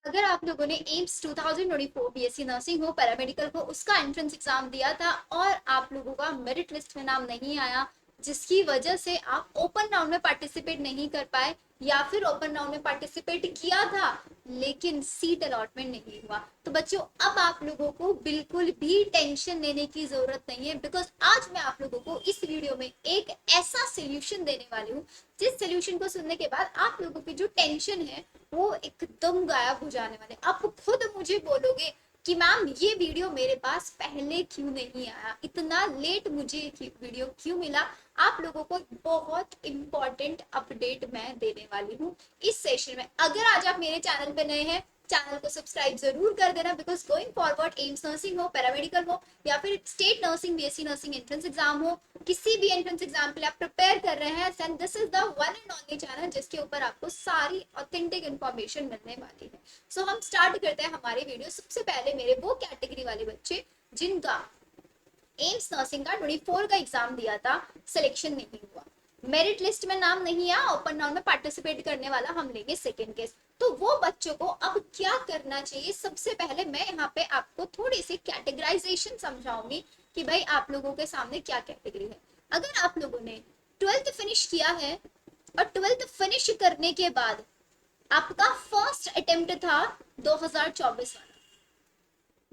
अगर आप लोगों ने एम्स 2024 बीएससी नर्सिंग हो पैरामेडिकल हो उसका एंट्रेंस एग्जाम दिया था और आप लोगों का मेरिट लिस्ट में नाम नहीं आया, जिसकी वजह से आप ओपन राउंड में पार्टिसिपेट नहीं कर पाए, या फिर ओपन राउंड में पार्टिसिपेट किया था लेकिन सीट अलॉटमेंट नहीं हुआ, तो बच्चों अब आप लोगों को बिल्कुल भी टेंशन लेने की जरूरत नहीं है। बिकॉज आज मैं आप लोगों को इस वीडियो में एक ऐसा सोल्यूशन देने वाली हूँ जिस सोल्यूशन को सुनने के बाद आप लोगों की जो टेंशन है वो एकदम गायब हो जाने वाले। आप खुद मुझे बोलोगे कि मैम ये वीडियो मेरे पास पहले क्यों नहीं आया, इतना लेट मुझे वीडियो क्यों मिला। आप लोगों को बहुत इंपॉर्टेंट अपडेट मैं देने वाली हूँ इस सेशन में। अगर आज आप मेरे चैनल पे नए हैं, चैनल को सब्सक्राइब जरूर कर देना, because going forward AIIMS nursing हो, पैरामेडिकल हो, या फिर state nursing BSc nursing entrance exam हो, किसी भी एंट्रेंस एग्जाम के लिए आप प्रिपेयर कर रहे हैं, and this is the one and only channel जिसके ऊपर आपको सारी ऑथेंटिक इन्फॉर्मेशन मिलने वाली है। सो हम स्टार्ट करते हैं हमारी वीडियो। सबसे पहले मेरे वो कैटेगरी वाले बच्चे जिनका एम्स नर्सिंग का 24 का एग्जाम दिया था, सिलेक्शन नहीं हुआ, मेरिट लिस्ट में नाम नहीं आया, ओपन राउंड में पार्टिसिपेट करने वाला हम लेंगे सेकेंड केस। तो वो बच्चों को अब क्या करना चाहिए, सबसे पहले मैं यहाँ पे आपको थोड़ी सी कैटेगराइजेशन समझाऊंगी कि भाई आप लोगों के सामने क्या कैटेगरी है। अगर आप लोगों ने 12th फिनिश किया है और 12th फिनिश करने के बाद आपका फर्स्ट अटेम्प्ट था 2024 वाला,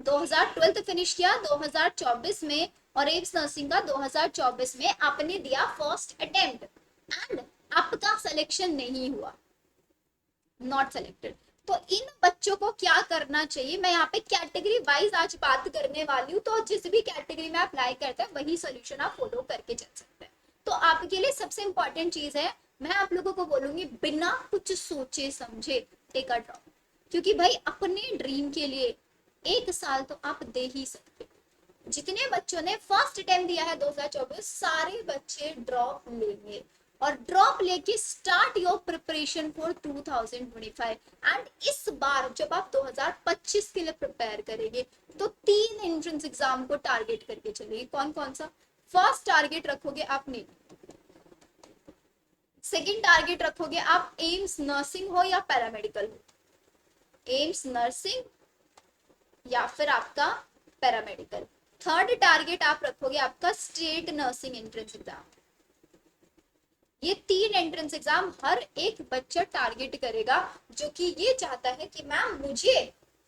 2012 फिनिश किया 2024 में, और एम्स नर्सिंग का 2024 में आपने दिया फर्स्ट अटेम्प्ट एंड आपका सिलेक्शन नहीं हुआ, नॉट सेलेक्टेड। तो इन बच्चों को क्या करना चाहिए, मैं यहाँ पे कैटेगरी वाइज आज बात करने वाली हूँ, तो जिस भी कैटेगरी में अप्लाई करते हैं वही सोल्यूशन आप फॉलो करके चल सकते हैं। तो आपके लिए सबसे इंपॉर्टेंट चीज है, मैं आप लोगों को बोलूंगी बिना कुछ सोचे समझे टेक अ ड्रॉप, क्योंकि भाई अपने ड्रीम के लिए एक साल तो आप दे ही सकते। जितने बच्चों ने फर्स्ट अटेम्प्ट दिया है 2024 सारे बच्चे ड्रॉप लेंगे, और ड्रॉप लेके start your preparation for 2025। And इस बार जब आप 2025 के लिए प्रिपेयर करेंगे तो 3 एंट्रेंस एग्जाम को टारगेट करके चलेंगे। कौन कौन सा? फर्स्ट टारगेट रखोगे आप नीट, सेकंड टारगेट रखोगे आप एम्स नर्सिंग हो या पैरामेडिकल हो, एम्स नर्सिंग या फिर आपका पैरामेडिकल। थर्ड टारगेट आप रखोगे आपका स्टेट नर्सिंग एंट्रेंस एग्जाम। ये 3 एंट्रेंस एग्जाम हर एक बच्चा टारगेट करेगा जो कि ये चाहता है कि मैम मुझे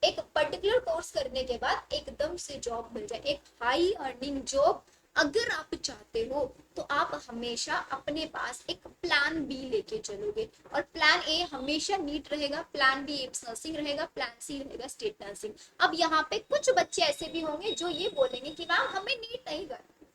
एक पर्टिकुलर कोर्स करने के बाद एकदम से जॉब मिल जाए, एक हाई अर्निंग जॉब। अगर आप चाहते हो तो आप हमेशा अपने पास एक प्लान बी लेके चलोगे, और प्लान ए हमेशा नीट रहेगा, प्लान बी एम्स नर्सिंग रहेगा, प्लान सी रहेगा स्टेट नर्सिंग। अब यहाँ पे कुछ बच्चे ऐसे भी होंगे जो ये बोलेंगे कि मैम हमें नीट नहीं करना,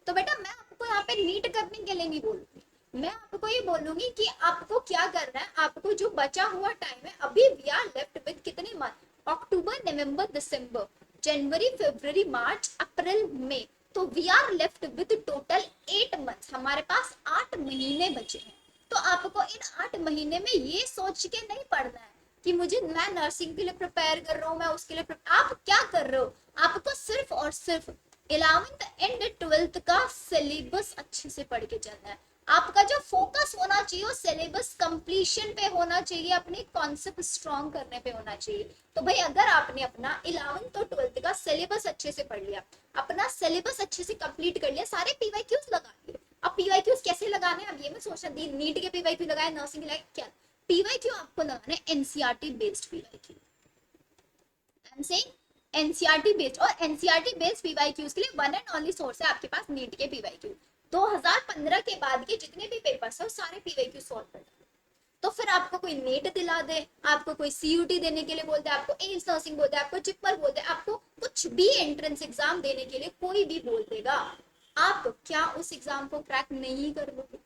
तो बेटा मैं आपको यहाँ पे नीट करने के लिए नहीं बोलूंगी, मैं आपको ये बोलूंगी कि आपको क्या करना है। आपको जो बचा हुआ टाइम है, अभी वी आर लेफ्ट विद कितने मंथ, अक्टूबर नवंबर दिसंबर जनवरी फरवरी मार्च अप्रैल मई, तो we are left with total 8 months, हमारे पास 8 महीने बचे हैं। तो आपको इन 8 महीने में ये सोच के नहीं पढ़ना है कि मुझे मैं नर्सिंग के लिए प्रिपेयर कर रहा हूँ, मैं उसके लिए आप क्या कर रहे हो, आपको सिर्फ और सिर्फ 11th एंड 12th का सिलेबस अच्छे से पढ़ के चलना है। आपका जो फोकस होना चाहिए वो सिलेबस कंप्लीशन पे होना चाहिए, अपने कॉन्सेप्ट स्ट्रॉन्ग करने पे होना चाहिए। तो भाई अगर आपने अपना 11th और 12th का सिलेबस अच्छे से पढ़ लिया, अपना सिलेबस अच्छे से कंप्लीट कर लिया, सारे पीवाईक्यूज लगा लिए। अब पीवाईक्यूज कैसे लगाने हैं, अब ये मैं सोचना दी नीट के पीवाईक्यू लगाए, नर्सिंग के क्या पीवाईक्यू आपको लगाना है, NCERT based PYQ. NCERT based, और एनसीईआरटी बेस्ड पीवाईक्यूज के लिए वन एंड ओनली सोर्स है आपके पास नीट के पीवाईक्यू। 2015 के बाद के जितने भी पेपर्स है सारे पीवाईक्यू सॉल्व कर। तो फिर आपको कोई नेट दिला दे, आपको कोई सीयूटी देने के लिए बोलते हैं, आपको एम्स नर्सिंग बोलते हैं, आपको जिपमर बोलते हैं, आपको कुछ भी एंट्रेंस एग्जाम देने के लिए कोई भी बोल देगा, आप क्या उस एग्जाम को क्रैक नहीं कर लोगे?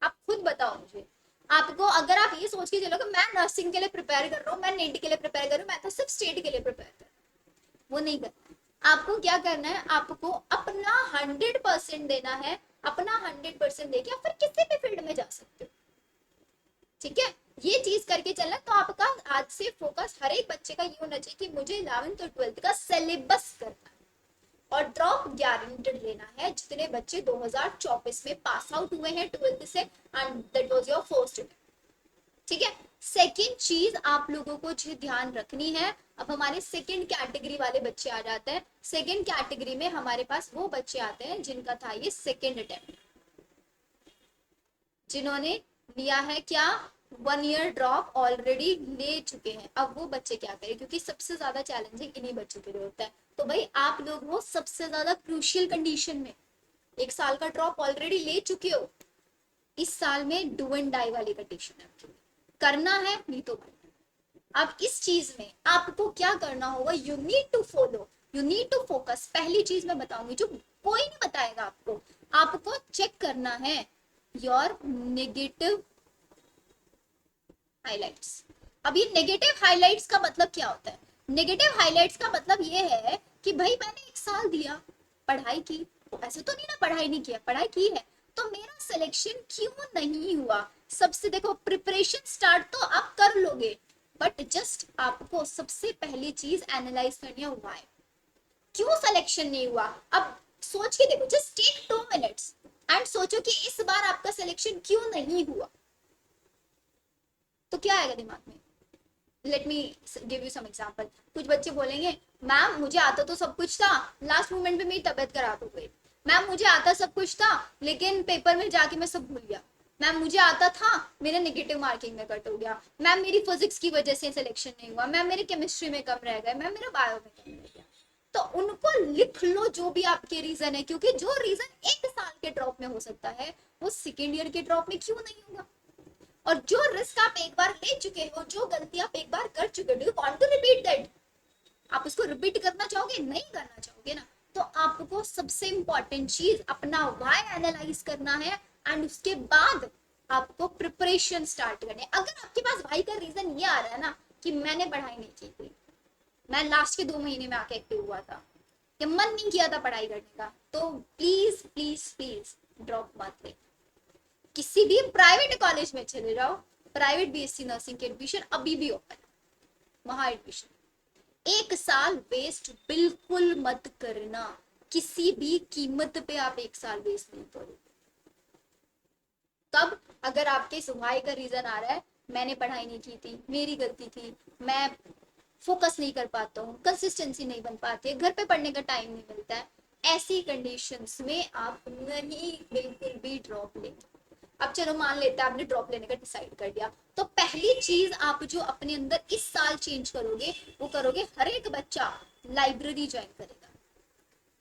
आप खुद बताओ मुझे। आपको अगर आप ये सोच के चलोगे मैं नर्सिंग के लिए प्रिपेयर कर रहा हूँ, मैं नेट के लिए प्रिपेयर कर रहा हूँ, मैं तो सिर्फ स्टेट के लिए प्रिपेयर कर रहा हूँ, वो नहीं करना। आपको क्या करना है, आपको अपना 100% देना है, अपना 100% देके आप फिर किसी भी फील्ड में जा सकते हो, ठीक है? ये चीज करके चलना। तो आपका आज से फोकस हर एक बच्चे का ये होना चाहिए कि मुझे 11th और 12th का सिलेबस करना है, और ड्रॉप गारंटेड लेना है। जितने बच्चे 2024 में पास आउट हुए हैं 12th से, and that was your first attempt, ठीक है। सेकेंड चीज आप लोगों को जो ध्यान रखनी है, अब हमारे सेकेंड कैटेगरी वाले बच्चे आ जाते हैं। सेकेंड कैटेगरी में हमारे पास वो बच्चे आते हैं जिनका था ये सेकेंड अटेम्प्ट, जिन्होंने लिया है क्या, 1 ईयर ड्रॉप ऑलरेडी ले चुके हैं। अब वो बच्चे क्या करें, क्योंकि सबसे ज्यादा चैलेंजिंग इन्हीं बच्चों के लिए होता है। तो भाई आप लोग हो सबसे ज्यादा क्रूशियल कंडीशन में, 1 साल का ड्रॉप ऑलरेडी ले चुके हो, इस साल में डू एंड डाई वाली कंडीशन है, करना है नहीं तो भाई। अब इस चीज में आपको क्या करना होगा, you need to follow, you need to focus. पहली चीज मैं बताऊंगी जो कोई नहीं बताएगा आपको, आपको चेक करना है योर नेगेटिव हाइलाइट्स। अब ये नेगेटिव हाइलाइट्स का मतलब क्या होता है, नेगेटिव हाइलाइट्स का मतलब ये है कि भाई मैंने 1 साल दिया, पढ़ाई की, ऐसे तो नहीं ना पढ़ाई नहीं किया, पढ़ाई की है, तो मेरा सिलेक्शन क्यों नहीं हुआ। सबसे देखो, प्रिपरेशन स्टार्ट तो आप कर लोगे, बट जस्ट आपको सबसे पहली चीज एनालाइज करनी है, व्हाई, क्यों सिलेक्शन नहीं हुआ। अब सोच के देखो, जस्ट टेक 2 मिनट्स एंड सोचो कि इस बार आपका सिलेक्शन क्यों नहीं हुआ, तो क्या आएगा दिमाग में। Let me give you some example. कुछ बच्चे बोलेंगे मैम मुझे आता तो सब कुछ था, लास्ट मोमेंट पे मेरी तबीयत खराब हो गई। मैम मुझे आता सब कुछ था, लेकिन पेपर में जाके मैं सब भूल गया। मैम मुझे आता था, मेरे नेगेटिव मार्किंग में कट हो गया। मैम मेरी फिजिक्स की वजह से सिलेक्शन नहीं हुआ। मैम मेरे केमिस्ट्री में कम रह गए। मैम मेरा बायो में कम रह गया। तो उनको लिख लो जो भी आपके रीजन है, क्योंकि जो रीजन 1 साल के ड्रॉप में हो सकता है वो सेकेंड ईयर के ड्रॉप में क्यों नहीं होगा। और जो रिस्क आप एक बार ले चुके हो, जो गलती आप एक बार कर चुके हो, do you want to repeat that. आप उसको रिपीट करना चाहोगे, नहीं करना चाहोगे ना। तो आपको सबसे इंपॉर्टेंट चीज अपना व्हाई एनालाइज करना है, एंड उसके बाद आपको प्रिपरेशन स्टार्ट करनी है। अगर आपके पास भाई का रीजन ये आ रहा है ना कि मैंने पढ़ाई नहीं की थी, मैं लास्ट के 2 महीने में आके एक्टिव हुआ था, या मन नहीं किया था पढ़ाई करने का, तो प्लीज प्लीज प्लीज ड्रॉप मत ले। किसी भी प्राइवेट कॉलेज में चले जाओ, प्राइवेट बीएससी नर्सिंग के एडमिशन अभी भी ओपन है, वहां एडमिशन। 1 साल वेस्ट बिल्कुल मत करना, किसी भी कीमत पे आप 1 साल वेस्ट नहीं करो। तब अगर आपके सुहाई का रीजन आ रहा है मैंने पढ़ाई नहीं की थी, मेरी गलती थी, मैं फोकस नहीं कर पाता हूँ, कंसिस्टेंसी नहीं बन पाती है, घर पे पढ़ने का टाइम नहीं मिलता है, ऐसी कंडीशंस में आप नहीं बिल्कुल भी ड्रॉप लेंगे। अब चलो मान लेते हैं आपने ड्रॉप लेने का डिसाइड कर दिया, तो पहली चीज आप जो अपने अंदर इस साल चेंज करोगे वो करोगे, हर एक बच्चा लाइब्रेरी ज्वाइन करेगा,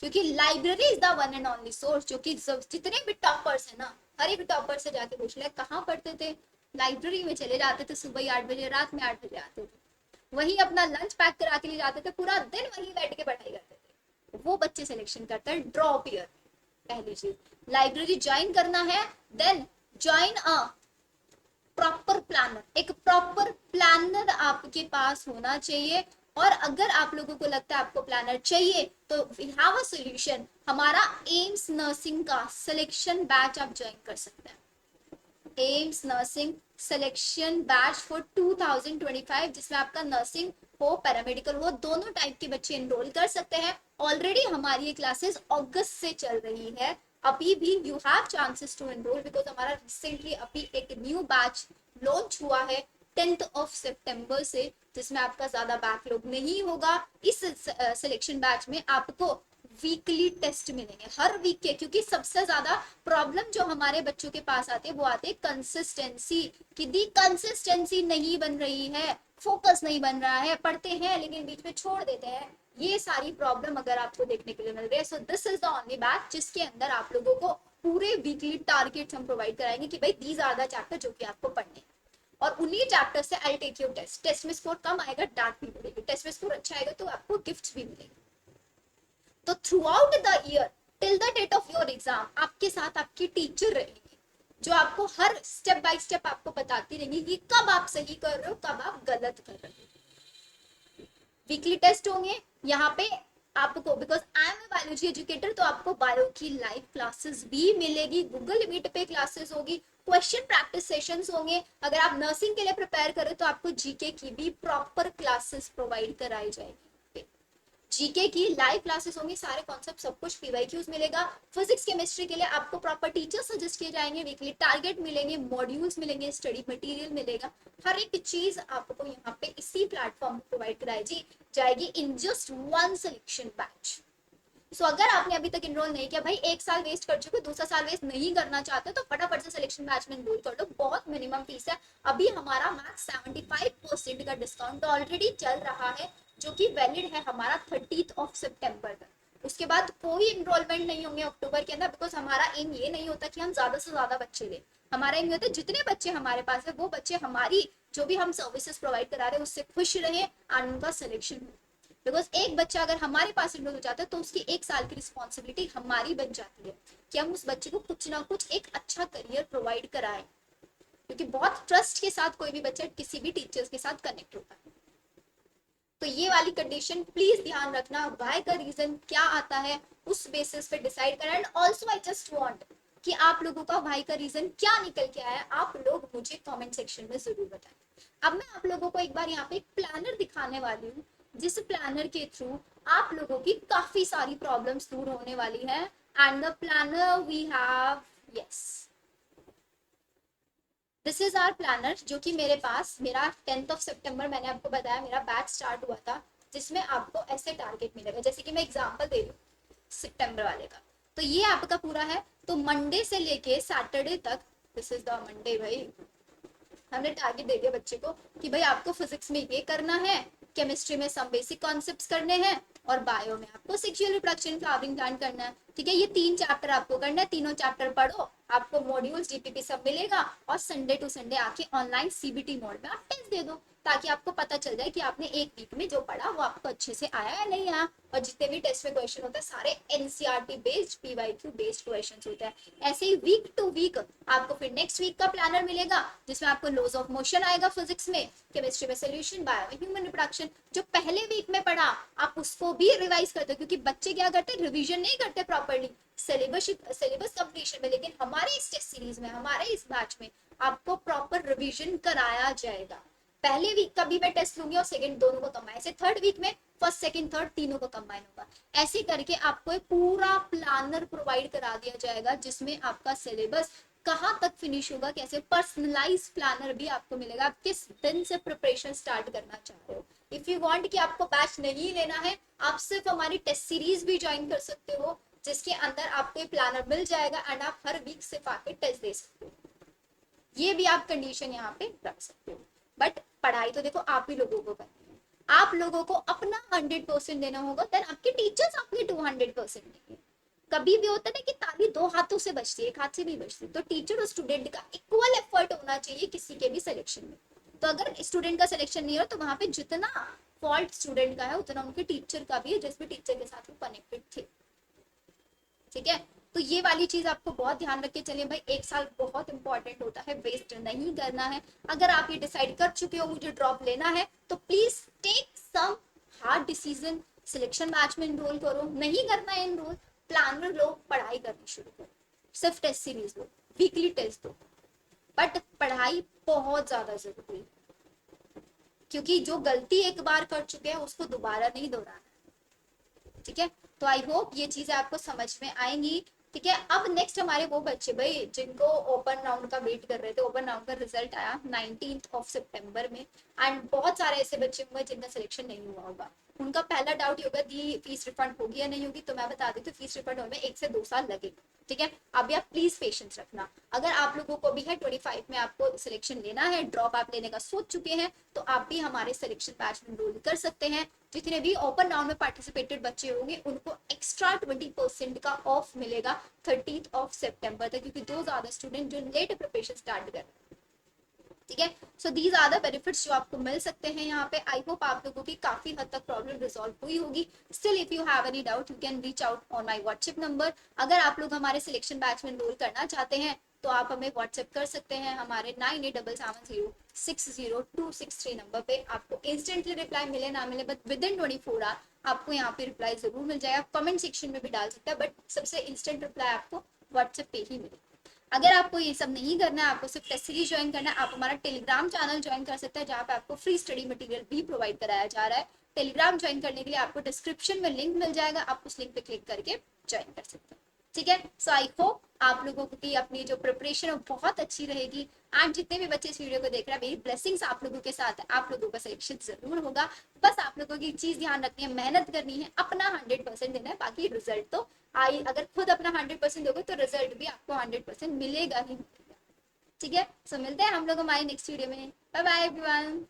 क्योंकि library is the one and only source. जो कि जितने भी टॉपर्स है ना, हर एक टॉपर से जाके पूछ ले कहाँ पढ़ते थे, लाइब्रेरी में चले जाते थे, सुबह 8 बजे, रात में 8 बजे आते थे, वही अपना लंच पैक करा के ले जाते थे, पूरा दिन वहीं बैठ के पढ़ाई करते थे। वो बच्चे सिलेक्शन करते हैं ड्रॉप ईयर। पहली चीज लाइब्रेरी ज्वाइन करना है, then join a proper planner. एक प्रॉपर प्लानर आपके पास होना चाहिए, और अगर आप लोगों को लगता है आपको प्लानर चाहिए तो वी हैव अ सॉल्यूशन। हमारा एम्स नर्सिंग का सिलेक्शन बैच आप ज्वाइन कर सकते हैं, AIIMS nursing selection batch for 2025, जिसमें आपका नर्सिंग हो पैरामेडिकल हो दोनों टाइप के बच्चे एनरोल कर सकते हैं। ऑलरेडी हमारी ये क्लासेस अगस्त से चल रही है, अभी भी you have chances to enroll, because हमारा रिसेंटली अभी एक न्यू बैच लॉन्च हुआ है 10 सितंबर से, जिसमें आपका ज्यादा बैकलॉग नहीं होगा। इस सिलेक्शन बैच में आपको वीकली टेस्ट मिलेंगे हर वीक के, क्योंकि सबसे ज्यादा प्रॉब्लम जो हमारे बच्चों के पास आते हैं वो आते हैं कंसिस्टेंसी, कि दी कंसिस्टेंसी नहीं बन रही है, फोकस नहीं बन रहा है, पढ़ते हैं लेकिन बीच में छोड़ देते हैं। ये सारी प्रॉब्लम अगर आपको देखने के लिए मिल रही है, so this is the only batch जिसके अंदर आप लोगों को पूरे वीकली टारगेट हम प्रोवाइड कराएंगे कि भाई दीज आर द चैप्टर जो कि आपको पढ़ने, और उन्हीं चैप्टर से I take your test. Test में स्कोर कम आएगा डांट भी मिलेगी, टेस्ट में स्कोर अच्छा आएगा तो आपको गिफ्ट भी मिलेगी। तो throughout the year till the date of your exam आपके साथ आपकी टीचर रहेगी, जो आपको हर स्टेप बाय स्टेप आपको बताती रहेंगी कि कब आप सही कर रहे हो, कब आप गलत कर रहे हो। वीकली टेस्ट होंगे यहाँ पे आपको, because I am a biology educator, तो आपको बायो की लाइव क्लासेस भी मिलेगी, गूगल मीट पे क्लासेस होगी, क्वेश्चन प्रैक्टिस सेशंस होंगे। अगर आप नर्सिंग के लिए प्रिपेयर करें तो आपको जीके की भी प्रॉपर क्लासेस प्रोवाइड कराई जाएगी। जीके की लाइव क्लासेस होंगी, सारे कॉन्सेप्ट सब कुछ पीवाईक्यूज मिलेगा। फिजिक्स केमिस्ट्री के लिए आपको प्रॉपर टीचर सजेस्ट किए जाएंगे, वीकली टारगेट मिलेंगे, मॉड्यूल्स मिलेंगे, स्टडी मटेरियल मिलेगा, हर एक चीज आपको यहाँ पे इसी प्लेटफॉर्म पर प्रोवाइड कराई जाएगी in just one selection batch. So अगर आपने अभी तक इनरोल नहीं किया, भाई एक साल वेस्ट कर चुके, दूसरा साल वेस्ट नहीं करना चाहते तो फटाफट से सिलेक्शन बैच में इनरोल कर लो, बहुत मिनिमम फीस है। अभी हमारा मैक्स 75% का डिस्काउंट ऑलरेडी चल रहा है, जो कि वैलिड है हमारा 30 सितंबर तक। उसके बाद कोई इनरोलमेंट नहीं होंगे अक्टूबर के अंदर, बिकॉज हमारा एम ये नहीं होता कि हम ज्यादा से ज्यादा बच्चे लें। हमारा एम ये होता है जितने बच्चे हमारे पास है वो बच्चे हमारी जो भी हम सर्विसेज प्रोवाइड करा रहे हैं उससे खुश रहे एंड उनका सिलेक्शन हो। बिकॉज एक बच्चा अगर हमारे पास इनरोल हो जाता है तो उसकी एक साल की रिस्पॉन्सिबिलिटी हमारी बन जाती है कि हम उस बच्चे को कुछ ना कुछ एक अच्छा करियर प्रोवाइड कराएं, क्योंकि बहुत ट्रस्ट के साथ कोई भी बच्चा किसी भी टीचर्स के साथ कनेक्ट होता है। तो ये वाली कंडीशन प्लीज ध्यान रखना, वाई का रीजन क्या आता है उस बेसिस पे डिसाइड करना। And also I just want कि आप लोगों का वाई का रीजन क्या निकल के आया, आप लोग मुझे कमेंट सेक्शन में जरूर बताएं। अब मैं आप लोगों को एक बार यहाँ पे एक प्लानर दिखाने वाली हूँ, जिस प्लानर के थ्रू आप लोगों की काफी सारी प्रॉब्लम्स दूर होने वाली है। And the planner we have, yes, this is our planner, जो कि मेरे पास मेरा 10 सितंबर मैंने आपको बताया मेरा बैच स्टार्ट हुआ था, जिसमें आपको ऐसे टारगेट मिलेगा। जैसे कि मैं एग्जांपल दे रही हूँ सितंबर वाले का, तो ये आपका पूरा है। तो मंडे से लेके सैटरडे तक, दिस इज द मंडे, भाई हमने टारगेट दे दिया बच्चे को कि भाई आपको फिजिक्स में ये करना है, केमिस्ट्री में सम बेसिक कॉन्सेप्ट्स करने हैं, और बायो में आपको सेक्सुअल रिप्रोडक्शन फ्लावरिंग प्लांट करना है। ठीक है, ये 3 चैप्टर आपको करना है, तीनों चैप्टर पढ़ो, आपको मॉड्यूल्स जीपीपी सब मिलेगा, और संडे टू संडे आके ऑनलाइन सीबीटी मोड में आप टेस्ट दे दो, ताकि आपको पता चल जाए कि आपने एक वीक में जो पढ़ा वो आपको अच्छे से आया या नहीं आया। और जितने भी टेस्ट में क्वेश्चन होते हैं सारे NCERT based, PYQ based question होते हैं। ऐसे ही वीक टू वीक आपको फिर नेक्स्ट वीक का प्लानर मिलेगा, जिसमें आपको लॉज ऑफ मोशन आएगा फिजिक्स में, केमिस्ट्री में सोल्यूशन, बायो में ह्यूमन रिप्रोडक्शन। जो पहले वीक में पढ़ा आप उसको भी रिवाइज करते हो, क्योंकि बच्चे क्या करते हैं, रिविजन नहीं करते प्रॉपरली सिलेबस कंप्लीशन में। लेकिन हमारे इस टेस्ट सीरीज में, हमारे इस बैच में आपको प्रॉपर रिविजन कराया जाएगा। पहले वीक का भी मैं टेस्ट लूंगी और सेकंड दोनों को कंबाइन, ऐसे थर्ड वीक में फर्स्ट सेकंड थर्ड तीनों को कंबाइन होगा। ऐसे करके आपको एक पूरा प्लानर प्रोवाइड करा दिया जाएगा, जिसमें आपका सिलेबस कहाँ तक फिनिश होगा, कैसे पर्सनलाइज प्लानर भी आपको मिलेगा, आप किस दिन से प्रिपरेशन स्टार्ट करना चाहते हो। इफ यू वांट कि आपको बैच नहीं लेना है, आप सिर्फ हमारी टेस्ट सीरीज भी ज्वाइन कर सकते हो, जिसके अंदर आपको ये प्लानर मिल जाएगा एंड आप हर वीक सिर्फ आके टेस्ट दे सकते हो। ये भी आप कंडीशन यहाँ पे रख सकते हो। बट पढ़ाई तो देखो आप ही लोगों को करनी है, आप लोगों को अपना 100% देना होगा, देन आपके टीचर्स आपके 200% देंगे। कभी भी होता है ना कि ताली दो हाथों से बजती है, एक हाथ से नहीं बजती। तो टीचर और स्टूडेंट का इक्वल एफर्ट होना चाहिए किसी के भी सिलेक्शन में। तो अगर स्टूडेंट का सिलेक्शन नहीं हो तो वहां पे जितना फॉल्ट स्टूडेंट का है उतना उनके टीचर का भी है, जिस भी टीचर के साथ वो कनेक्टेड थे। ठीक है, तो ये वाली चीज आपको बहुत ध्यान रख के चलिए भाई, एक साल बहुत इंपॉर्टेंट होता है, वेस्ट नहीं करना है। अगर आप ये डिसाइड कर चुके हो मुझे ड्रॉप लेना है, तो please take some hard decision, selection batch में इनरोल करो, नहीं करना है इनरोल, प्लानर लो, पढ़ाई करनी शुरू करो, सिर्फ टेस्ट सीरीज लो, वीकली टेस्ट दो, बट पढ़ाई बहुत ज्यादा जरूरी है, क्योंकि जो गलती एक बार कर चुके हैं उसको दोबारा नहीं दोहराना। ठीक है, तो आई होप ये चीजें आपको समझ में आएंगी। ठीक है, अब नेक्स्ट हमारे वो बच्चे भाई जिनको ओपन राउंड का वेट कर रहे थे, ओपन राउंड का रिजल्ट आया 19 सितंबर में, एंड बहुत सारे ऐसे बच्चे होंगे जिनका सिलेक्शन नहीं हुआ होगा। उनका पहला डाउट ये होगा कि फीस रिफंड होगी या नहीं होगी, तो मैं बता देती हूँ फीस रिफंड होने में 1 से 2 साल लगेगा। ठीक है, अभी आप प्लीज पेशेंस रखना। अगर आप लोगों को भी है 25 में आपको सिलेक्शन लेना है, ड्रॉप आप लेने का सोच चुके हैं, तो आप भी हमारे सिलेक्शन बैच में एनरोल कर सकते हैं। जितने भी ओपन राउंड में पार्टिसिपेटेड बच्चे होंगे उनको एक्स्ट्रा 20% का ऑफ मिलेगा 30 सितंबर तक, क्योंकि दो ज्यादा स्टूडेंट जो लेट प्रिपरेशन स्टार्ट कर रहे हैं। ठीक है, so these are the benefits जो आपको मिल सकते हैं यहाँ पे। आई होप आप लोगों की काफी हद तक प्रॉब्लम रिजॉल्व हुई होगी। Still if you have any doubt you can reach out on my WhatsApp number. अगर आप लोग हमारे सिलेक्शन बैच में एनरोल करना चाहते हैं तो आप हमें व्हाट्सएप कर सकते हैं हमारे 9877060263 नंबर पे। आपको इंस्टेंटली रिप्लाई मिले ना मिले, बट विद इन 24 आवर आपको यहाँ पे रिप्लाई जरूर मिल जाएगा। कमेंट सेक्शन में भी डाल सकते हैं, बट सबसे इंस्टेंट रिप्लाई आपको व्हाट्सएप पे ही मिलेगा। अगर आपको ये सब नहीं करना है, आपको सिर्फ टेस्ट सीरीज ज्वाइन करना है, आप हमारा टेलीग्राम चैनल ज्वाइन कर सकते हैं, जहाँ पे आपको फ्री स्टडी मटेरियल भी प्रोवाइड कराया जा रहा है। टेलीग्राम ज्वाइन करने के लिए आपको डिस्क्रिप्शन में लिंक मिल जाएगा, आप उस लिंक पे क्लिक करके ज्वाइन कर सकते हैं। ठीक है, सो आई होप आप लोगों की अपनी जो प्रिपरेशन है बहुत अच्छी रहेगी। एंड जितने भी बच्चे इस वीडियो को देख रहे हैं, मेरी ब्लेसिंग्स आप लोगों के साथ है, आप लोगों का सिलेक्शन जरूर होगा। बस आप लोगों की चीज ध्यान रखनी है, मेहनत करनी है, अपना 100% देना है, बाकी रिजल्ट तो आई, अगर खुद अपना 100% दोगे तो रिजल्ट भी आपको 100% मिलेगा ही। ठीक है, सो मिलते हैं हम लोग हमारे नेक्स्ट वीडियो में। Bye bye everyone.